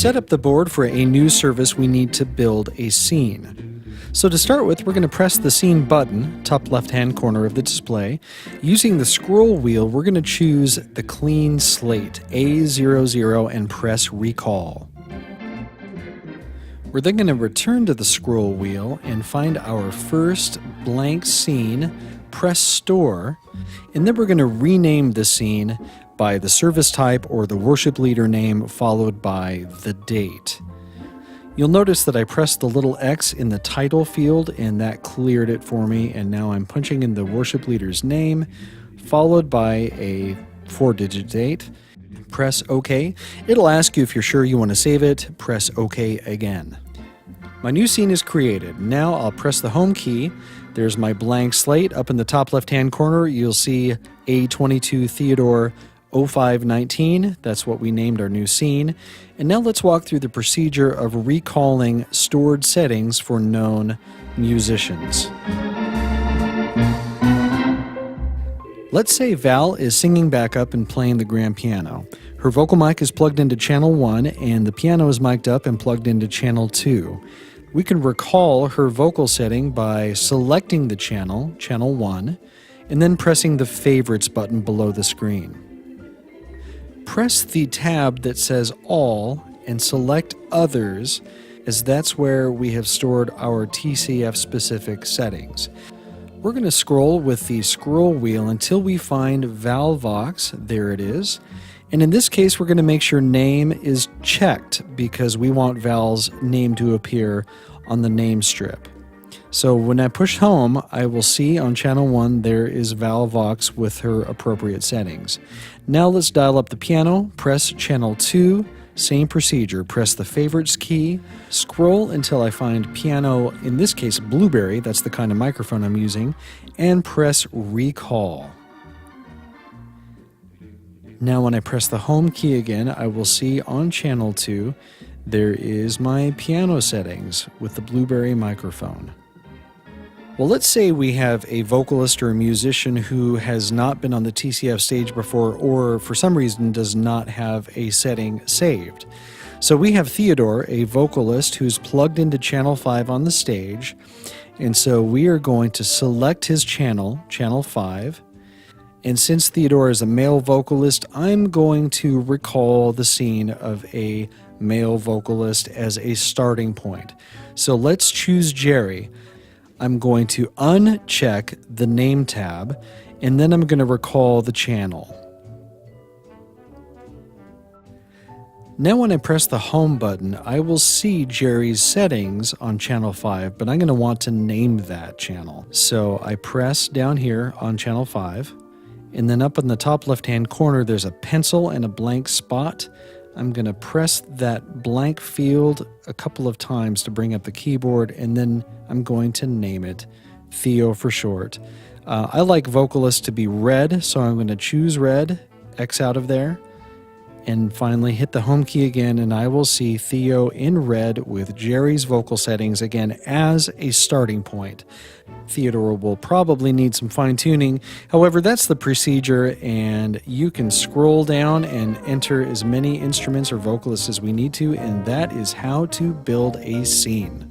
set up the board for a new service, we need to build a scene. So to start with, we're going to press the scene button, top left-hand corner of the display. Using the scroll wheel, we're going to choose the clean slate, A00, and press recall. We're then going to return to the scroll wheel and find our first blank scene, press store, and then we're going to rename the scene by the service type or the worship leader name followed by the date. You'll notice that I pressed the little X in the title field and that cleared it for me, and now I'm punching in the worship leader's name followed by a 4-digit date. Press OK. It'll ask you if you're sure you want to save it. Press OK again. My new scene is created. Now I'll press the home key. There's my blank slate. Up in the top left-hand corner, you'll see A22 Theodore 0519. That's what we named our new scene. And now let's walk through the procedure of recalling stored settings for known musicians. Let's say Val is singing backup and playing the grand piano. Her vocal mic is plugged into channel 1 and the piano is mic'd up and plugged into channel 2. We can recall her vocal setting by selecting the channel, channel 1, and then pressing the favorites button below the screen. Press the tab that says All and select Others, as that's where we have stored our TCF specific settings. We're going to scroll with the scroll wheel until we find Val Vox. There it is. And in this case, we're going to make sure name is checked because we want Val's name to appear on the name strip. So when I push home, I will see on channel 1 there is Val Vox with her appropriate settings. Now let's dial up the piano, press channel 2, same procedure, press the favorites key, scroll until I find piano, in this case Blueberry, that's the kind of microphone I'm using, and press recall. Now when I press the home key again, I will see on channel 2 there is my piano settings with the Blueberry microphone. Well, let's say we have a vocalist or a musician who has not been on the TCF stage before or for some reason does not have a setting saved. So we have Theodore, a vocalist who's plugged into channel 5 on the stage, and so we are going to select his channel, channel 5, and since Theodore is a male vocalist, I'm going to recall the scene of a male vocalist as a starting point. So let's choose Jerry. I'm going to uncheck the name tab, and then I'm going to recall the channel. Now when I press the home button, I will see Jerry's settings on channel 5, but I'm going to want to name that channel. So I press down here on channel 5, and then up in the top left-hand corner, there's a pencil and a blank spot. I'm going to press that blank field a couple of times to bring up the keyboard, and then I'm going to name it Theo for short. I like vocalist to be red, so I'm going to choose red, X out of there, and finally hit the home key again, and I will see Theo in red with Jerry's vocal settings again as a starting point. Theodore will probably need some fine-tuning. However, that's the procedure, and you can scroll down and enter as many instruments or vocalists as we need to, and that is how to build a scene.